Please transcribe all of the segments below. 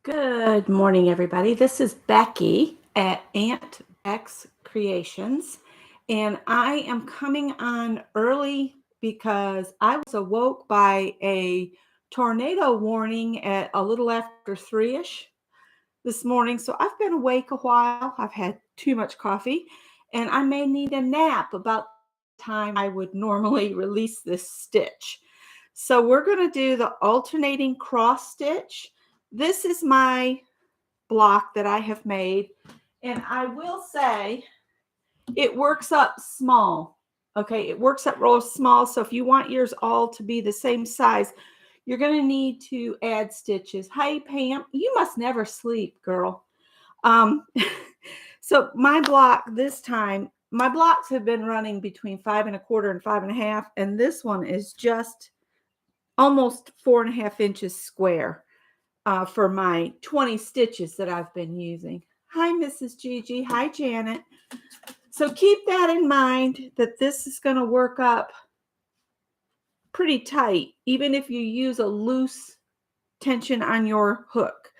Good morning, everybody. This is Becky at Aunt Beck's Creations, and I am coming on early because I was awoke by a tornado warning at a little after 3-ish this morning. So I've been awake a while. I've had too much coffee, and I may need a nap about the time I would normally release this stitch. So we're going to do the alternating cross stitch. This is my block that I have made, and I will say it works up small. Okay, it works up real small. So if you want yours all to be the same size, you're going to need to add stitches. Hi, Pam. You must never sleep, girl. So my block this time, my blocks have been running between 5¼ and 5½, and this one is just almost 4½ inches square. For my 20 stitches that I've been using. Hi, Mrs. Gigi. Hi, Janet. So keep that in mind that this is going to work up pretty tight, even if you use a loose tension on your hook.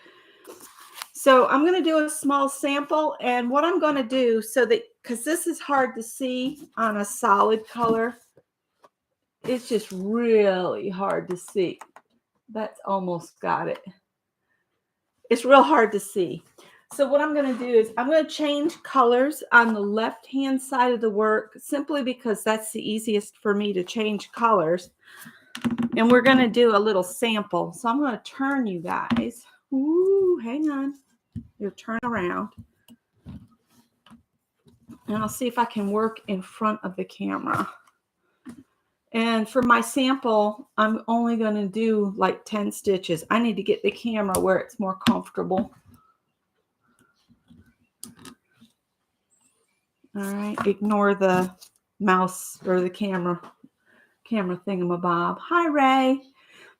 So I'm going to do a small sample, and what I'm going to do so that, because this is hard to see on a solid color, it's just really hard to see. That's almost got it. It's real hard to see. So what I'm going to do is I'm going to change colors on the left-hand side of the work simply because that's the easiest for me to change colors. And we're going to do a little sample. So I'm going to turn you guys. Ooh, hang on. You'll turn around. And I'll see if I can work in front of the camera. And for my sample, I'm only going to do like 10 stitches. I need to get the camera where it's more comfortable. All right, ignore the mouse or the camera thingamabob. Hi, Ray.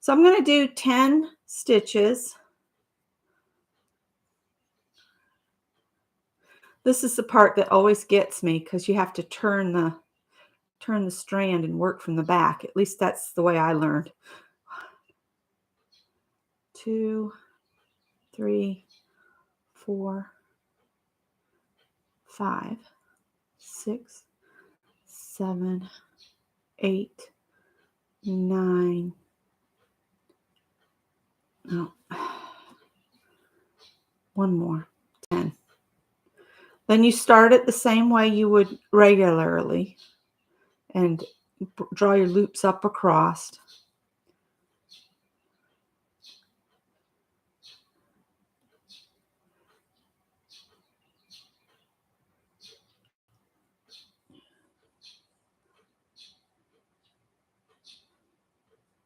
So I'm going to do 10 stitches. This is the part that always gets me because you have to turn the strand and work from the back. At least that's the way I learned. 2, 3, 4, 5, 6, 7, 8, 9. Oh, one more. 10. Then you start it the same way you would regularly and draw your loops up across.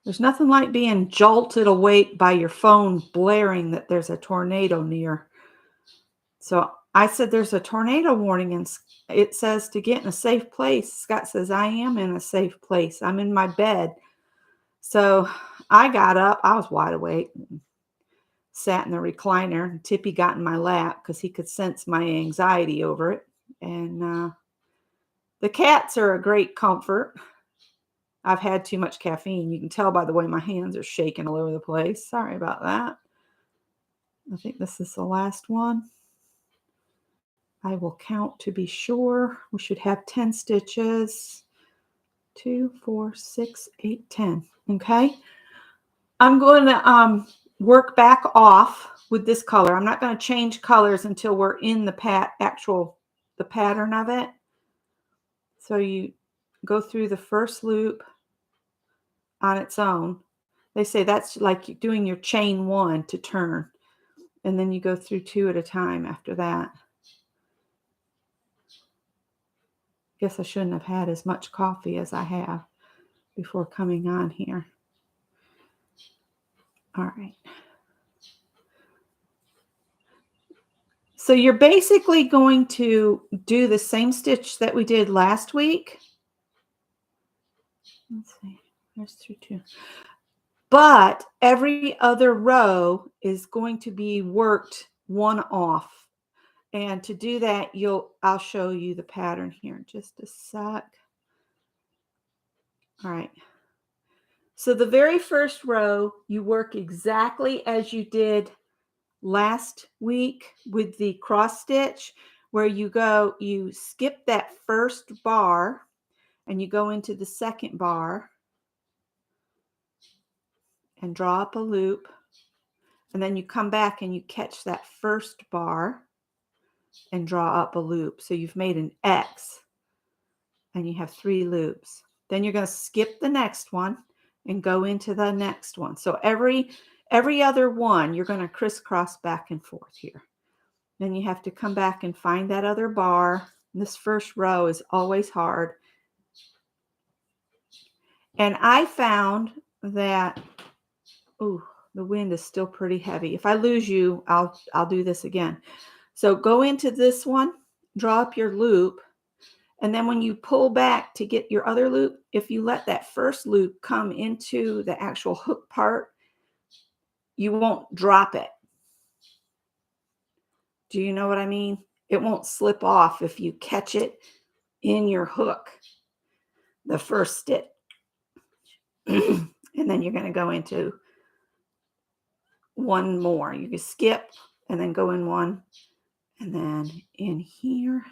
There's nothing like being jolted awake by your phone blaring that there's a tornado near. So I said there's a tornado warning, and it says to get in a safe place. Scott says, I am in a safe place. I'm in my bed. So I got up. I was wide awake. Sat in the recliner. And Tippy got in my lap because he could sense my anxiety over it. And the cats are a great comfort. I've had too much caffeine. You can tell by the way my hands are shaking all over the place. Sorry about that. I think this is the last one. I will count to be sure. We should have 10 stitches. 2, 4, 6, 8, 10. Okay. I'm going to work back off with this color. I'm not going to change colors until we're in the pattern of it. So you go through the first loop on its own. They say that's like doing your chain 1 to turn. And then you go through 2 at a time after that. Guess I shouldn't have had as much coffee as I have before coming on here. All right. So you're basically going to do the same stitch that we did last week. Let's see. There's 3, 2. But every other row is going to be worked one off. And to do that, I'll show you the pattern here in just a sec. All right. So the very first row, you work exactly as you did last week with the cross stitch, where you skip that first bar and you go into the second bar and draw up a loop, and then you come back and you catch that first bar and draw up a loop. So you've made an X and you have 3 loops. Then you're going to skip the next one and go into the next one. So every other one, you're going to crisscross back and forth here. Then you have to come back and find that other bar. This first row is always hard. And I found that, ooh, the wind is still pretty heavy. If I lose you, I'll do this again. So go into this one, draw up your loop, and then when you pull back to get your other loop, if you let that first loop come into the actual hook part, you won't drop it. Do you know what I mean? It won't slip off if you catch it in your hook, the first stitch. And then you're going to go into one more. You can skip and then go in one, and then in here.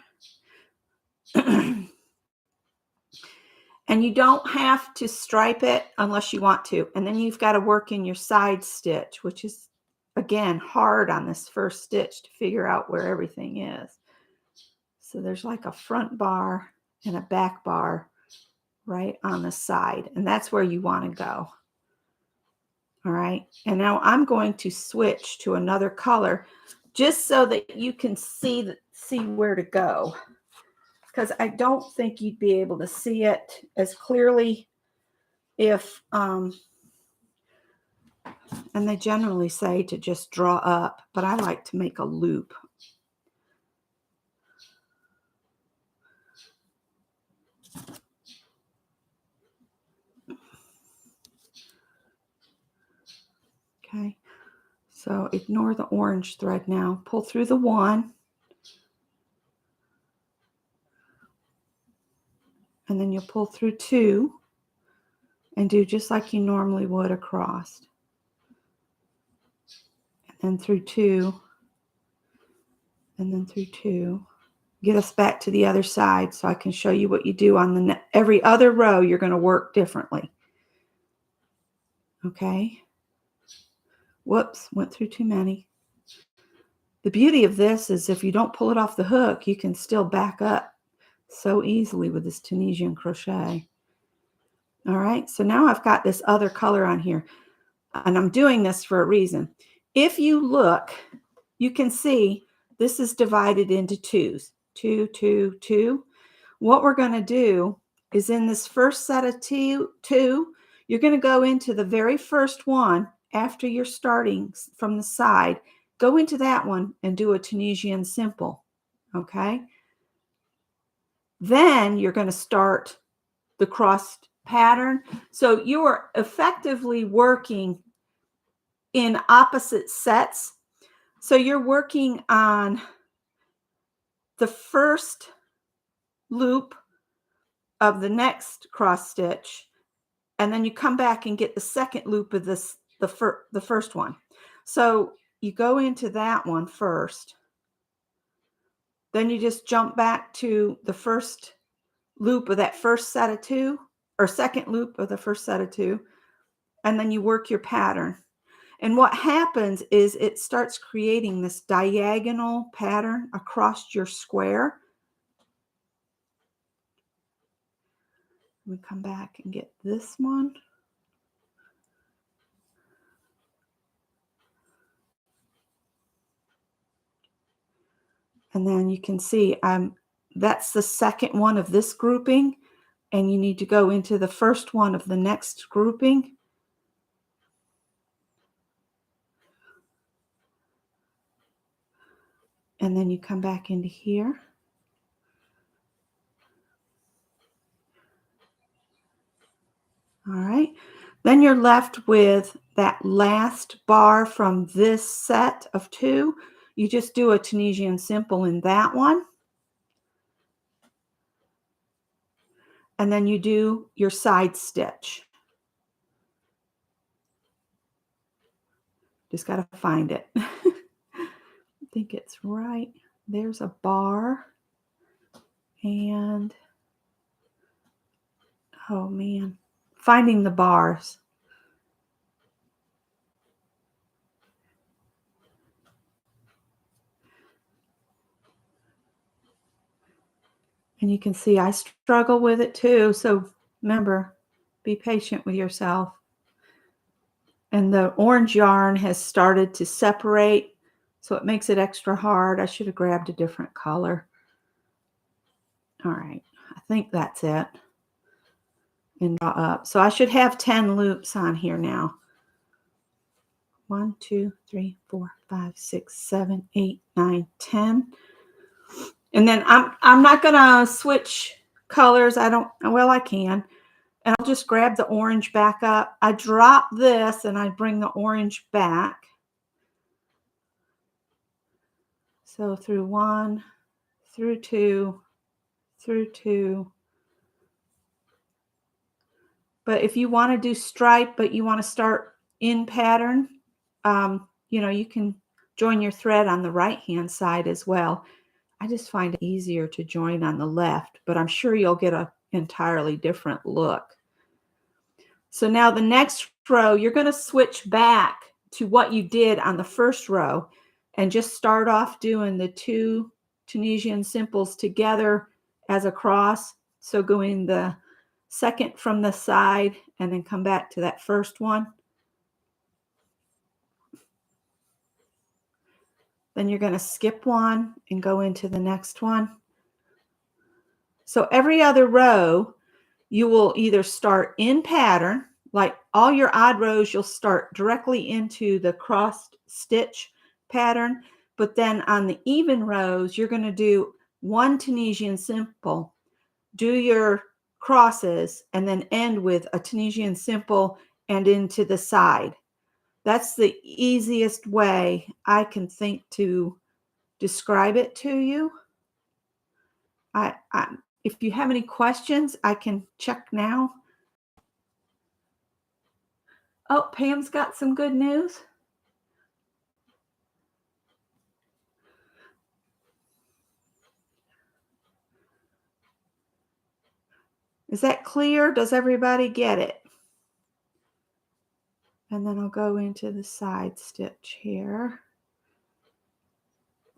And you don't have to stripe it unless you want to. And then you've got to work in your side stitch, which is, again, hard on this first stitch to figure out where everything is. So there's like a front bar and a back bar right on the side. And that's where you want to go. All right. And now I'm going to switch to another color just so that you can see where to go. Because I don't think you'd be able to see it as clearly if, and they generally say to just draw up, but I like to make a loop. Okay, so ignore the orange thread now. Pull through the 1. And then you'll pull through 2 and do just like you normally would across. And then through 2, and then through 2. Get us back to the other side so I can show you what you do on every other row. You're going to work differently. Okay. Whoops, went through too many. The beauty of this is if you don't pull it off the hook, you can still back up so easily with this Tunisian crochet. All right, so now I've got this other color on here, and I'm doing this for a reason. If you look, you can see this is divided into 2s. 2, 2, 2. What we're going to do is in this first set of 2, you're going to go into the very first one after you're starting from the side. Go into that one and do a Tunisian simple, okay? Then you're going to start the crossed pattern. So you are effectively working in opposite sets. So you're working on the first loop of the next cross stitch, and then you come back and get the second loop of this, the first one. So you go into that one first, then you just jump back to the first loop of that first set of 2, or second loop of the first set of 2, and then you work your pattern. And what happens is it starts creating this diagonal pattern across your square. We come back and get this one. And then you can see that's the second one of this grouping, and you need to go into the first one of the next grouping. And then you come back into here. All right. Then you're left with that last bar from this set of 2. You just do a Tunisian simple in that one. And then you do your side stitch. Just got to find it. think it's right. There's a bar. And, oh man, finding the bars. And you can see I struggle with it too. So remember, be patient with yourself. And the orange yarn has started to separate, so it makes it extra hard. I should have grabbed a different color. All right, I think that's it. And draw up. So I should have 10 loops on here now. 1, 2, 3, 4, 5, 6, 7, 8, 9, 10. And then I'm not gonna switch colors. I can. And I'll just grab the orange back up. I drop this and I bring the orange back. So through 1, through 2, through 2. But if you want to do stripe, but you want to start in pattern, you can join your thread on the right-hand side as well. I just find it easier to join on the left, but I'm sure you'll get an entirely different look. So now the next row, you're going to switch back to what you did on the first row and just start off doing the 2 Tunisian simples together as a cross. So going the second from the side and then come back to that first one. Then you're going to skip one and go into the next one. So every other row, you will either start in pattern, like all your odd rows, you'll start directly into the crossed stitch pattern. But then on the even rows, you're going to do 1 Tunisian simple, do your crosses, and then end with a Tunisian simple and into the side. That's the easiest way I can think to describe it to you. If you have any questions, I can check now. Oh, Pam's got some good news. Is that clear? Does everybody get it? And then I'll go into the side stitch here.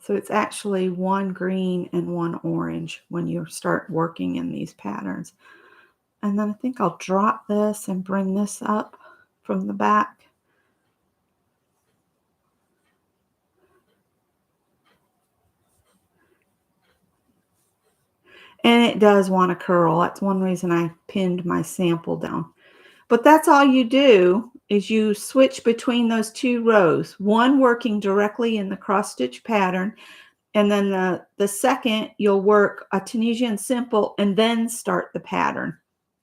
So it's actually 1 green and 1 orange when you start working in these patterns. And then I think I'll drop this and bring this up from the back. And it does want to curl. That's one reason I pinned my sample down. But that's all you do is you switch between those 2 rows, one working directly in the cross stitch pattern, and then the second you'll work a Tunisian simple and then start the pattern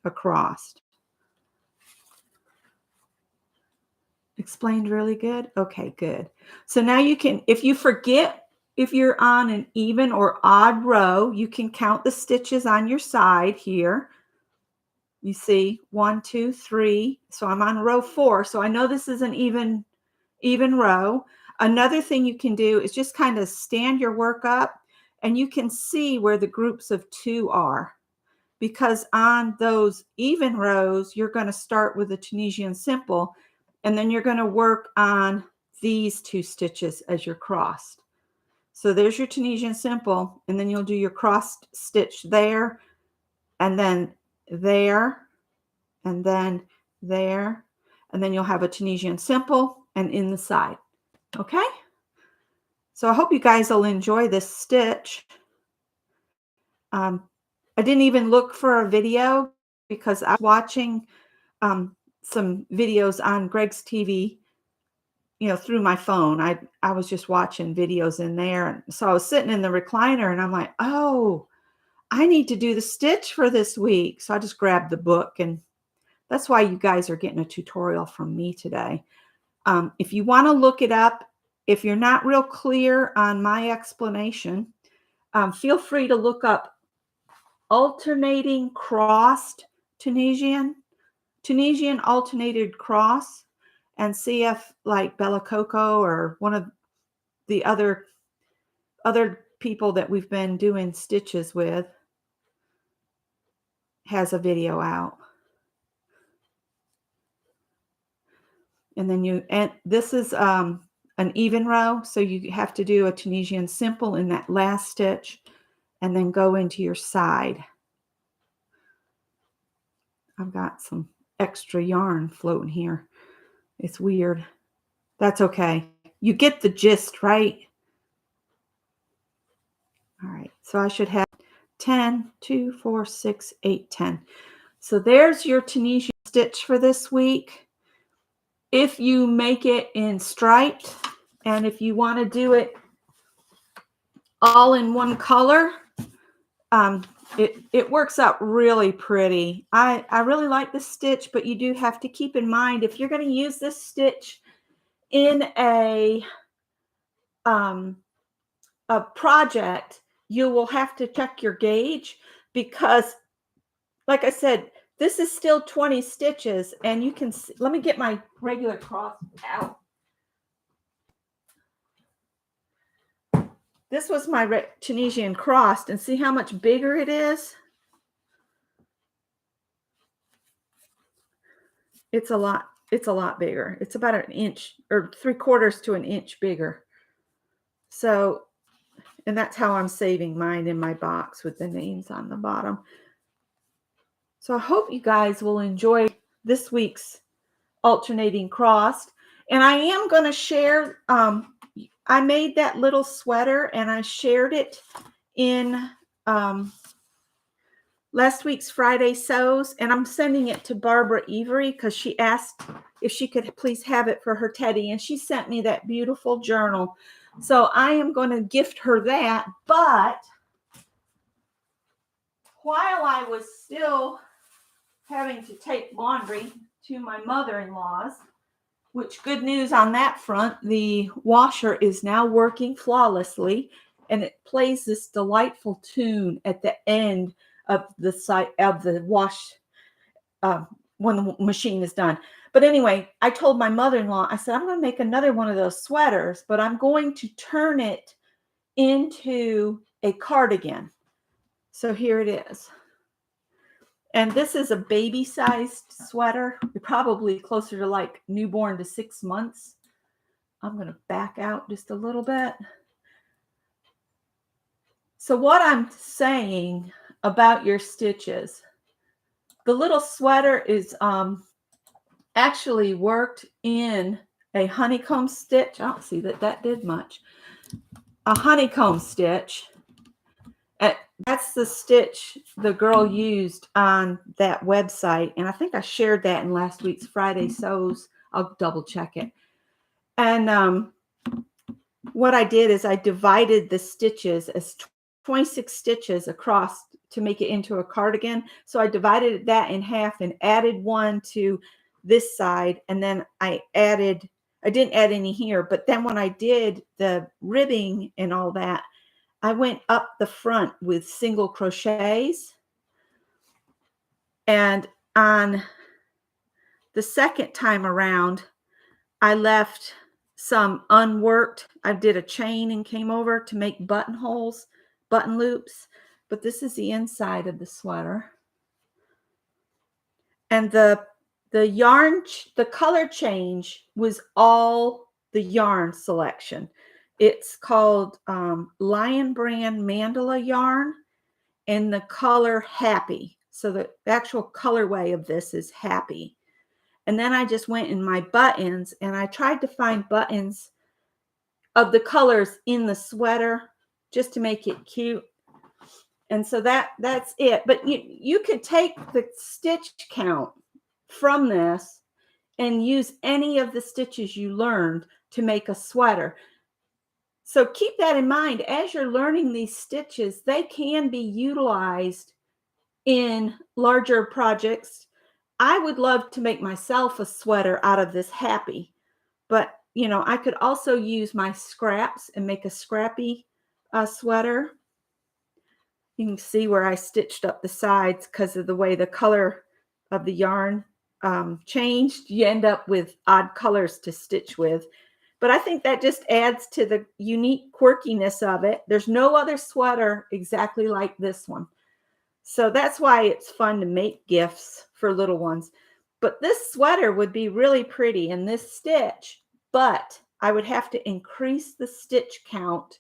across. Explained really good? Okay, good. So now you can, if you forget if you're on an even or odd row, you can count the stitches on your side here. You see 1, 2, 3. So I'm on row 4. So I know this is an even row. Another thing you can do is just kind of stand your work up and you can see where the groups of 2 are. Because on those even rows, you're going to start with a Tunisian simple and then you're going to work on these 2 stitches as you're crossed. So there's your Tunisian simple, and then you'll do your crossed stitch there, and then there, and then there, and then you'll have a Tunisian simple and in the side. Okay? So I hope you guys will enjoy this stitch. I didn't even look for a video because I was watching some videos on Greg's TV, through my phone. I was just watching videos in there. And so I was sitting in the recliner and I'm like, oh, I need to do the stitch for this week. So I just grabbed the book, and that's why you guys are getting a tutorial from me today. If you want to look it up, if you're not real clear on my explanation, feel free to look up alternating crossed Tunisian alternated cross, and see if like Bella Coco or one of the other other people that we've been doing stitches with has a video out. And then this is an even row, so you have to do a Tunisian simple in that last stitch and then go into your side. I've got some extra yarn floating here. It's weird. That's okay. You get the gist, right? All right, so I should have 10, 2, 4, 6, 8, 10. So there's your Tunisian stitch for this week. If you make it in striped, and if you want to do it all in one color, it works out really pretty. I really like this stitch, but you do have to keep in mind, if you're going to use this stitch in a project, you will have to check your gauge, because like I said, this is still 20 stitches, and you can see, let me get my regular cross out. This was my Tunisian crossed, and see how much bigger it is? It's a lot bigger. It's about an inch or 3/4 to an inch bigger. So, and that's how I'm saving mine in my box with the names on the bottom. So I hope you guys will enjoy this week's alternating crossed. And I am going to share, I made that little sweater and I shared it in last week's Friday Sews, and I'm sending it to Barbara Every because she asked if she could please have it for her Teddy, and she sent me that beautiful journal. So I am going to gift her that. But while I was still having to take laundry to my mother-in-law's, which good news on that front, the washer is now working flawlessly, and it plays this delightful tune at the end of the side of the wash when the machine is done. But anyway, I told my mother-in-law, I said, I'm going to make another one of those sweaters, but I'm going to turn it into a cardigan. So here it is. And this is a baby-sized sweater, probably closer to like newborn to 6 months. I'm going to back out just a little bit. So what I'm saying about your stitches, the little sweater is actually worked in a honeycomb stitch. I don't see that did much. A honeycomb stitch. That's the stitch the girl used on that website. And I think I shared that in last week's Friday Sews. I'll double check it. And what I did is I divided the stitches as 26 stitches across to make it into a cardigan. So I divided that in half and added one to this side. And then I didn't add any here, but then when I did the ribbing and all that, I went up the front with single crochets. And on the second time around, I left some unworked. I did a chain and came over to make buttonholes, button loops. But this is the inside of the sweater. And the yarn, the color change was all the yarn selection. It's called Lion Brand Mandala yarn, and the color Happy. So the actual colorway of this is Happy. And then I just went in my buttons and I tried to find buttons of the colors in the sweater just to make it cute. And so that's it. But you could take the stitch count from this and use any of the stitches you learned to make a sweater. So keep that in mind as you're learning these stitches. They can be utilized in larger projects. I would love to make myself a sweater out of this Happy, but I could also use my scraps and make a scrappy sweater. You can see where I stitched up the sides because of the way the color of the yarn changed. You end up with odd colors to stitch with. But I think that just adds to the unique quirkiness of it. There's no other sweater exactly like this one. So that's why it's fun to make gifts for little ones. But this sweater would be really pretty in this stitch, but I would have to increase the stitch count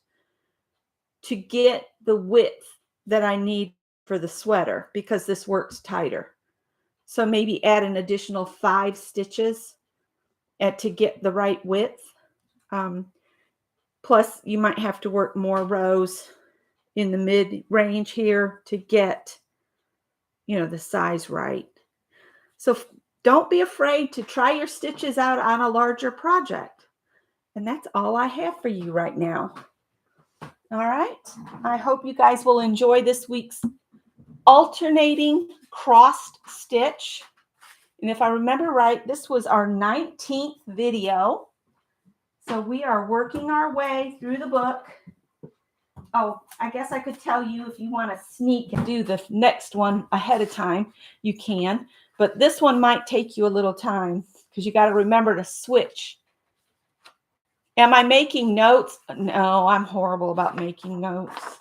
to get the width that I need for the sweater because this works tighter. So maybe add an additional 5 stitches to get the right width. Plus, you might have to work more rows in the mid range here to get, the size right. So don't be afraid to try your stitches out on a larger project. And that's all I have for you right now. All right. I hope you guys will enjoy this week's alternating crossed stitch. And if I remember right, this was our 19th video. So we are working our way through the book. Oh, I guess I could tell you if you want to sneak and do the next one ahead of time, you can. But this one might take you a little time because you got to remember to switch. Am I making notes? No, I'm horrible about making notes.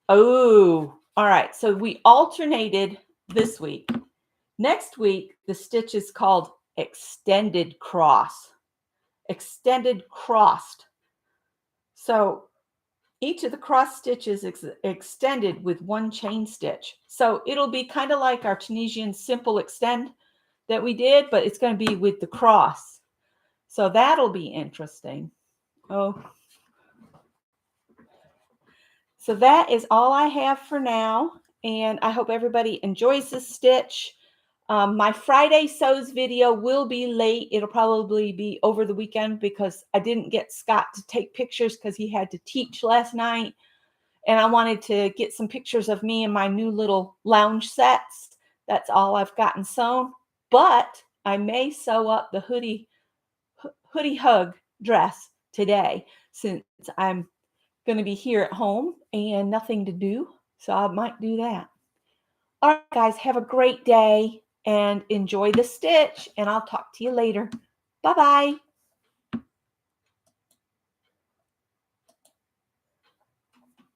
Oh, all right. So we alternated this week. Next week, the stitch is called extended cross. Extended crossed. So each of the cross stitches is extended with 1 chain stitch. So it'll be kind of like our Tunisian simple extend that we did, but it's going to be with the cross. So that'll be interesting. Oh, so that is all I have for now. And I hope everybody enjoys this stitch. My Friday sews video will be late. It'll probably be over the weekend because I didn't get Scott to take pictures because he had to teach last night. And I wanted to get some pictures of me and my new little lounge sets. That's all I've gotten sewn. But I may sew up the hoodie hug dress today since I'm going to be here at home and nothing to do. So I might do that. All right, guys, have a great day and enjoy the stitch. And I'll talk to you later. Bye-bye.